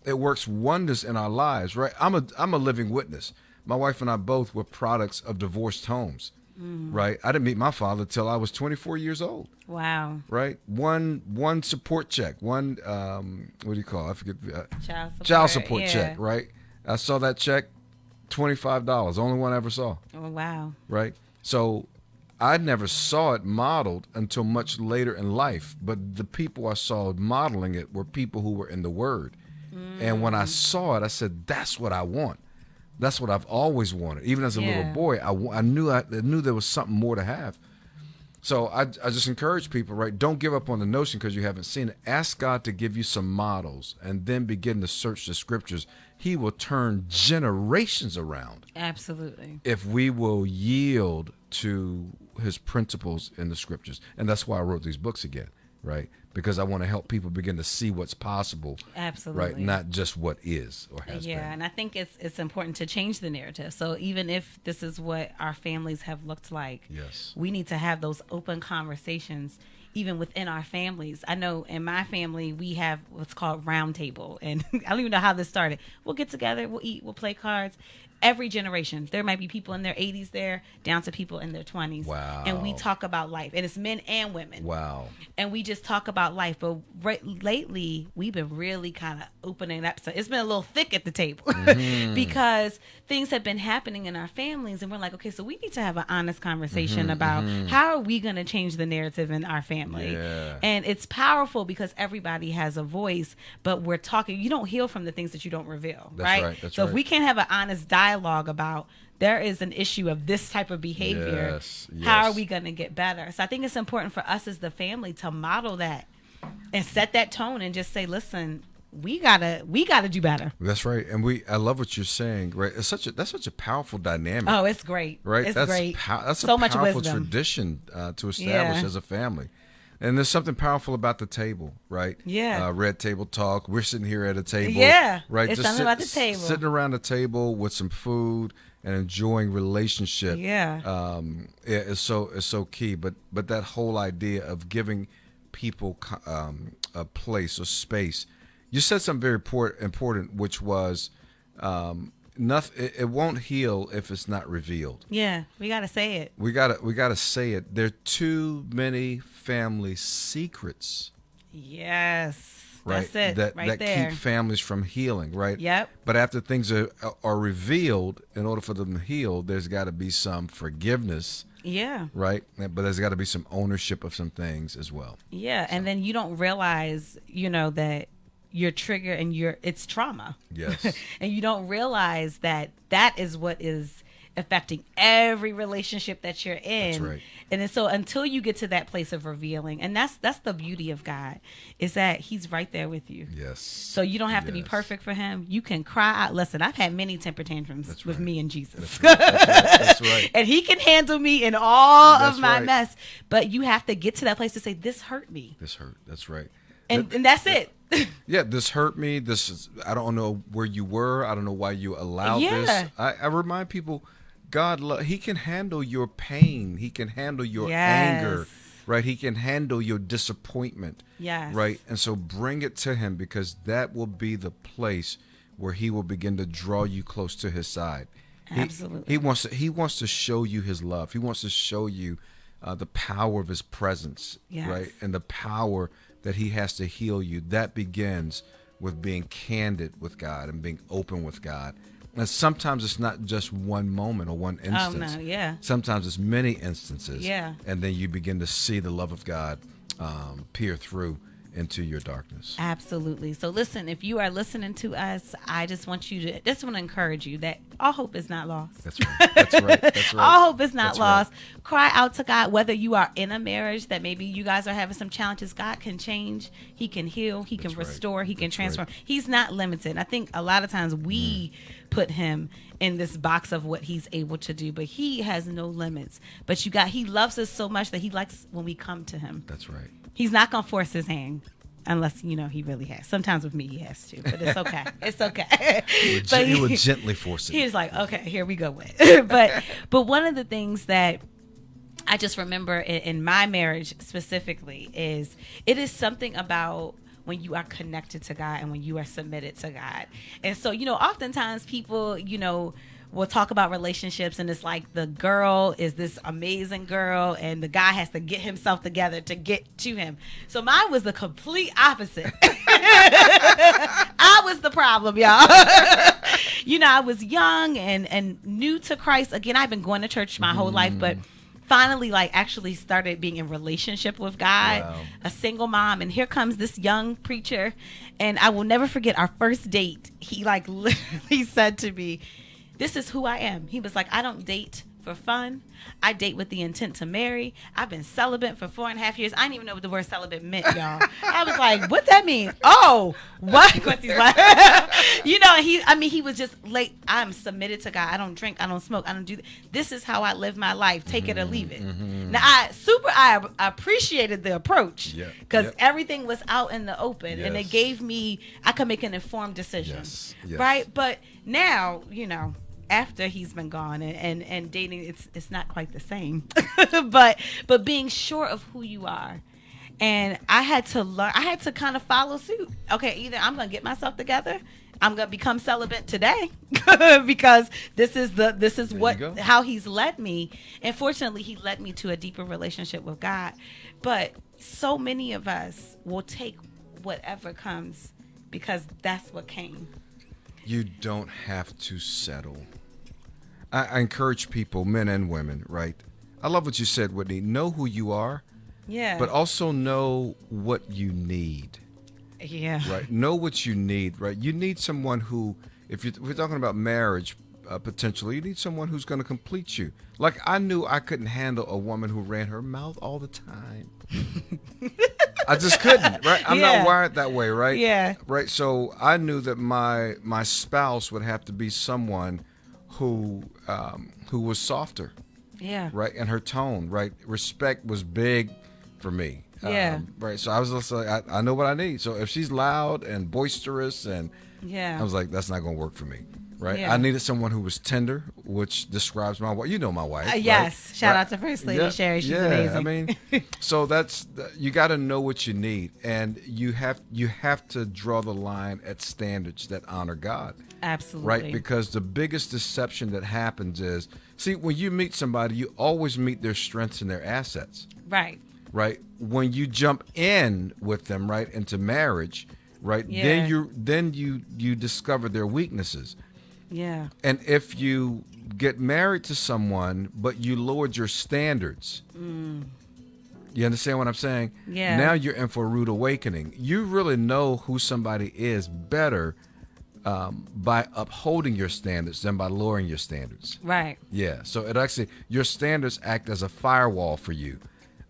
it works wonders in our lives, right? I'm a living witness. My wife and I both were products of divorced homes, right? I didn't meet my father till I was 24 years old, Wow. right? One support check, one what do you call it? I forget. Child Support yeah. check, right? I saw that check, $25, only one I ever saw, Oh, wow. right? So I never saw it modeled until much later in life, but the people I saw modeling it were people who were in the Word. And when I saw it, I said, that's what I want. That's what I've always wanted. Even as a little Yeah. boy, I knew there was something more to have. So I just encourage people, right? Don't give up on the notion because you haven't seen it. Ask God to give you some models and then begin to search the scriptures. He will turn generations around Absolutely. if we will yield to his principles in the scriptures. And that's why I wrote these books again, right? Because I want to help people begin to see what's possible, Absolutely. right? Not just what is or has Yeah, been. and I think it's important to change the narrative. So even if this is what our families have looked like, Yes. we need to have those open conversations even within our families. I know in my family we have what's called round table, and I don't even know how this started. We'll get together, we'll eat, we'll play cards. Every generation, there might be people in their 80s there, down to people in their 20s. Wow. And we talk about life, and it's men and women. Wow. And we just talk about life. But lately, we've been really kind of opening up. So it's been a little thick at the table because things have been happening in our families. And we're like, okay, so we need to have an honest conversation about how are we going to change the narrative in our family. Yeah. And it's powerful because everybody has a voice, but we're talking. You don't heal from the things that you don't reveal, That's right? right, that's so if right. we can't have an honest dialogue about there is an issue of this type of behavior, Yes, how are yes. we going to get better? So I think it's important for us as the family to model that and set that tone and just say, listen, we gotta do better. That's right. And I love what you're saying, right? That's such a powerful dynamic. Oh, it's great. Right, It's that's great. That's So a much powerful wisdom. tradition to establish Yeah. as a family, and there's something powerful about the table, right? Yeah. Red table talk. We're sitting here at a table, Yeah, right? it's something about the table. sitting around the table with some food and enjoying relationship. Yeah. It's so key. But that whole idea of giving people a place or space. You said something very important, which was nothing. It won't heal if it's not revealed. Yeah, we gotta say it. We gotta say it. There are too many family secrets, Yes. right? That's it. That right there. keep families from healing, right? Yep. But after things are revealed, in order for them to heal, there's got to be some forgiveness, Yeah. right? But there's got to be some ownership of some things as well. Yeah. And then you don't realize, that your trigger and it's trauma. Yes. And you don't realize that is what is affecting every relationship that you're in. That's right. And then, so until you get to that place of revealing, and that's the beauty of God, is that he's right there with you. Yes. So you don't have to be Yes. perfect for him. You can cry out. Listen, I've had many temper tantrums That's with right. me and Jesus. That's right. And he can handle me in all That's of my right. mess. But you have to get to that place to say, this hurt me. This hurt. That's right. And that's it. Yeah, this hurt me. I don't know where you were. I don't know why you allowed Yeah. this. I remind people, he can handle your pain. He can handle your Yes. anger, right? He can handle your disappointment, Yes. right? And so bring it to him, because that will be the place where he will begin to draw you close to his side. Absolutely. He wants to show you his love. He wants to show you the power of his presence, Yes. right? And the power that he has to heal you. That begins with being candid with God and being open with God. And sometimes it's not just one moment or one instance. Oh, no, yeah. Sometimes it's many instances. Yeah. And then you begin to see the love of God peer through into your darkness. Absolutely. So listen, if you are listening to us, I just want to encourage you that all hope is not lost. That's right. That's right. That's right. All hope is not That's lost. right. Cry out to God, whether you are in a marriage that maybe you guys are having some challenges. God can change. He can heal. He can That's right. restore. He can That's transform. right. He's not limited. I think a lot of times we put him in this box of what he's able to do, but he has no limits. But he loves us so much that he likes when we come to him. That's right. He's not going to force his hand. Unless, he really has. Sometimes with me, he has to. But it's okay. It's okay. He would gently force it. He's like, okay, here we go with it. But one of the things that I just remember in my marriage specifically is it is something about when you are connected to God and when you are submitted to God. And so, oftentimes people, we'll talk about relationships and it's like the girl is this amazing girl and the guy has to get himself together to get to him. So mine was the complete opposite. I was the problem, y'all. I was young and new to Christ. Again, I've been going to church my whole life, but finally actually started being in relationship with God. Wow. A single mom, and here comes this young preacher, and I will never forget our first date. He literally said to me, "This is who I am." He was like, "I don't date for fun. I date with the intent to marry. I've been celibate for 4.5 years." I didn't even know what the word celibate meant, y'all. I was like, "What that mean?" Oh, what? Quincy's like, he was just like, "I'm submitted to God. I don't drink. I don't smoke. I don't do this is how I live my life. Take it or leave it." Now, I appreciated the approach because everything was out in the open, and it gave me, I could make an informed decision, Yes. right? But now, after he's been gone and dating, it's not quite the same. but being sure of who you are. And I had to kind of follow suit. Okay, either I'm gonna get myself together, I'm gonna become celibate today because this is how he's led me. And fortunately he led me to a deeper relationship with God. But so many of us will take whatever comes because that's what came. You don't have to settle. I encourage people, men and women, right? I love what you said, Whitney. Know who you are, but also know what you need. Yeah. Right? Know what you need, right? You need someone who, if we're talking about marriage, potentially, you need someone who's going to complete you. Like, I knew I couldn't handle a woman who ran her mouth all the time. I just couldn't, right? I'm not wired that way, right? Yeah. Right? So I knew that my spouse would have to be someone who was softer. Yeah. Right? And her tone, right? Respect was big for me. Yeah. Right. So I was just like, I know what I need. So if she's loud and boisterous, and I was like, that's not going to work for me. Right. Yeah. I needed someone who was tender, which describes my wife. You know my wife. Yes. Right? Shout out to First Lady Sherry. She's amazing. I mean, so you got to know what you need, and you have to draw the line at standards that honor God. Absolutely. Right. Because the biggest deception that happens is, see, when you meet somebody, you always meet their strengths and their assets. Right. Right. When you jump in with them, right, into marriage, right, Yeah. then you discover their weaknesses. Yeah. And if you get married to someone, but you lowered your standards, you understand what I'm saying? Yeah. Now you're in for a rude awakening. You really know who somebody is better by upholding your standards than by lowering your standards. Right. Yeah. So it actually, your standards act as a firewall for you.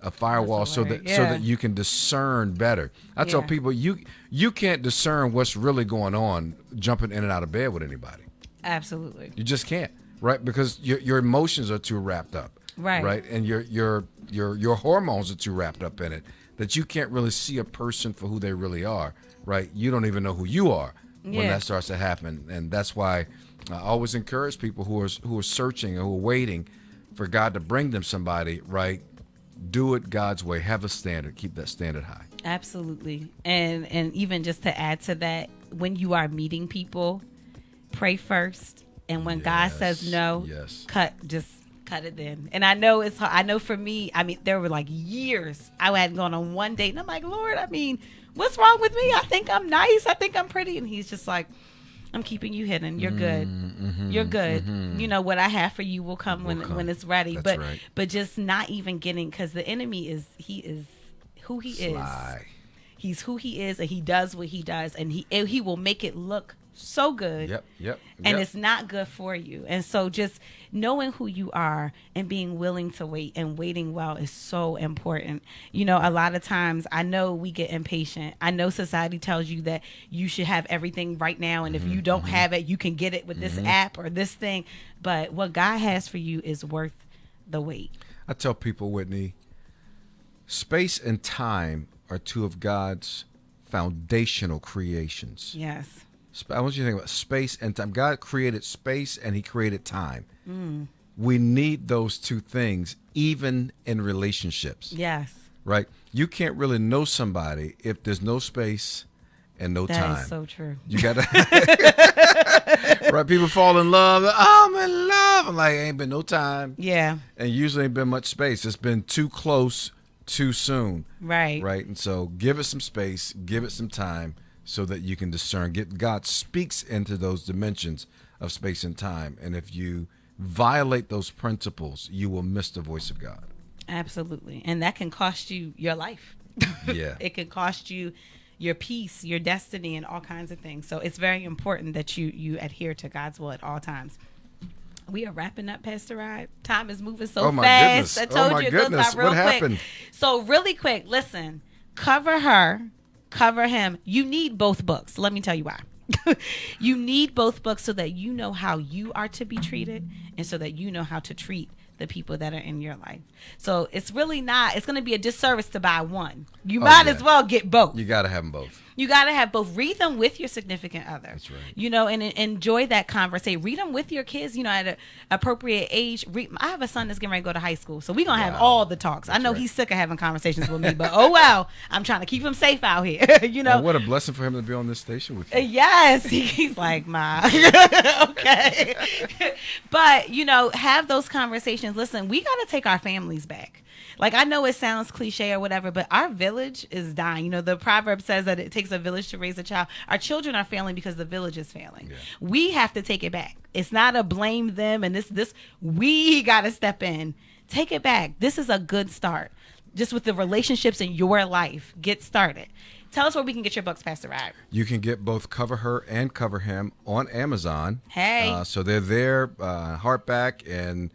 A firewall so that you can discern better. I tell people you can't discern what's really going on jumping in and out of bed with anybody. Absolutely. You just can't, right? Because your emotions are too wrapped up. Right. Right? And your hormones are too wrapped up in it that you can't really see a person for who they really are, right? You don't even know who you are when that starts to happen. And that's why I always encourage people who are searching and who are waiting for God to bring them somebody, right? Do it God's way. Have a standard. Keep that standard high. Absolutely. And even just to add to that, when you are meeting people, pray first. And when God says no, cut cut it then. And I know it's hard. I know for me, I mean, there were like years I hadn't gone on one date, and I'm like, Lord, I mean, what's wrong with me? I think I'm nice. I think I'm pretty. And he's just like, I'm keeping you hidden. You're good. You're good. You know, what I have for you will come when it's ready. That's right. But just not even getting, because the enemy is who he Sly. is. He's who he is, and he does what he does, and he will make it look so good. Yep. And it's not good for you. And so just knowing who you are and being willing to wait and waiting well is so important. You know, a lot of times I know we get impatient. I know society tells you that you should have everything right now. And if you don't have it, you can get it with this app or this thing. But what God has for you is worth the wait. I tell people, Whitney, space and time are two of God's foundational creations. Yes. I want you to think about space and time. God created space and he created time. We need those two things even in relationships. Yes. Right? You can't really know somebody if there's no space and no time. That is so true. You got to... Right? People fall in love. Oh, I'm in love. I'm like, ain't been no time. Yeah. And usually ain't been much space. It's been too close too soon. Right. Right? And so give it some space. Give it some time, so that you can discern. God speaks into those dimensions of space and time. And if you violate those principles, you will miss the voice of God. Absolutely. And that can cost you your life. Yeah. It can cost you your peace, your destiny, and all kinds of things. So it's very important that you adhere to God's will at all times. We are wrapping up, Pastor Rod. Time is moving so my fast. goodness. I told you it goes by real What happened? quick. So really quick, listen, cover her, cover him. You need both books. Let me tell you why. You need both books so that you know how you are to be treated, and so that you know how to treat the people that are in your life. So it's really not, it's going to be a disservice to buy one. You might as well get both. You got to have them both. You got to have both. Read them with your significant other. That's right. You know, and enjoy that conversation. Read them with your kids, you know, at an appropriate age. I have a son that's getting ready to go to high school, so we're going to have all the talks. I know he's sick of having conversations with me, but oh, wow. I'm trying to keep him safe out here, you know. And what a blessing for him to be on this station with you. Yes. He's like, Ma. Okay. But, you know, have those conversations. Listen, we got to take our families back. Like, I know it sounds cliche or whatever, but our village is dying. You know, the proverb says that it takes a village to raise a child. Our children are failing because the village is failing. Yeah. We have to take it back. It's not a blame them and this. We got to step in. Take it back. This is a good start. Just with the relationships in your life. Get started. Tell us where we can get your books, Pastor Rod. You can get both Cover Her and Cover Him on Amazon. Hey. So they're there, hardback and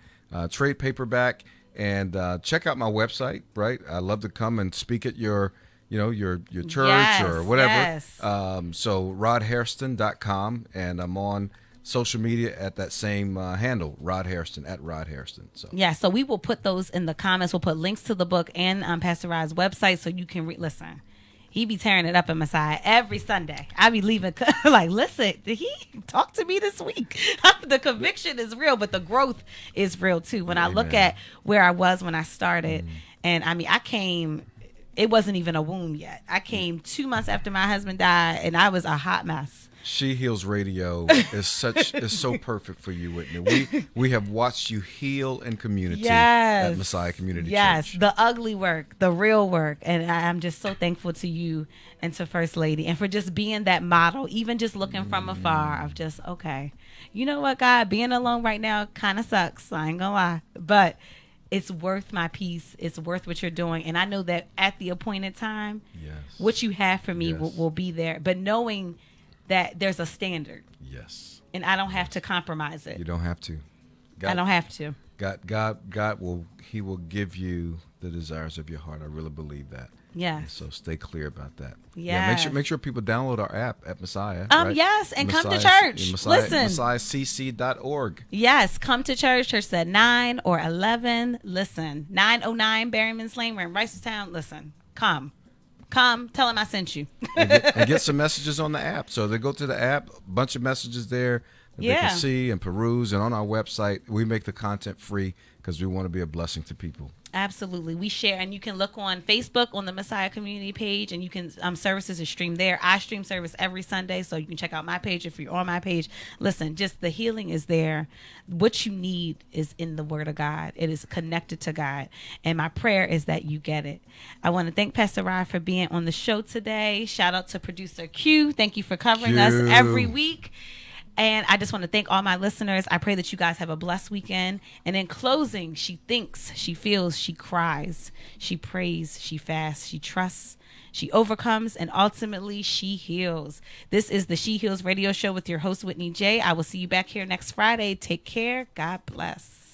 trade paperback. And check out my website, right? I love to come and speak at your church or whatever. Yes. So rodhairston.com, and I'm on social media at that same handle, Rod Hairston, at Rod Hairston. So yeah, so we will put those in the comments. We'll put links to the book and Pastor Rod's website so you can listen. He be tearing it up in Messiah every Sunday. I be leaving like, listen, did he talk to me this week? The conviction is real, but the growth is real too. When I look at where I was when I started, and I mean, I came, it wasn't even a womb yet. I came 2 months after my husband died, and I was a hot mess. She Heals Radio is so perfect for you, Whitney. We have watched you heal in community at Messiah Community Church. Yes, the ugly work, the real work. And I'm just so thankful to you and to First Lady, and for just being that model, even just looking from afar of just, okay, you know what, God, being alone right now kind of sucks. I ain't gonna lie. But it's worth my peace. It's worth what you're doing. And I know that at the appointed time, what you have for me will be there. But knowing that there's a standard. Yes. And I don't have to compromise it. You don't have to. I don't have to. God will give you the desires of your heart. I really believe that. Yes. And so stay clear about that. Yes. Yeah. Make sure people download our app at Messiah. Right? Yes, and come to church. Listen. MessiahCC.org. Yes, come to church. Church at 9 or 11. Listen, 909 Berryman's Lane. We're in Ricerstown. Listen, come, tell him I sent you. and get some messages on the app. So they go to the app, a bunch of messages there that they can see and peruse. And on our website, we make the content free because we want to be a blessing to people. Absolutely. We share, and you can look on Facebook on the Messiah Community page, and you can services is streamed there. I stream service every Sunday, so you can check out my page if you're on my page. Listen, just the healing is there. What you need is in the Word of God. It is connected to God, and my prayer is that you get it. I want to thank Pastor Rod for being on the show today. Shout out to producer Q. Thank you for covering us every week. And I just want to thank all my listeners. I pray that you guys have a blessed weekend. And in closing, she thinks, she feels, she cries, she prays, she fasts, she trusts, she overcomes, and ultimately she heals. This is the She Heals Radio Show with your host, Whitney J. I will see you back here next Friday. Take care. God bless.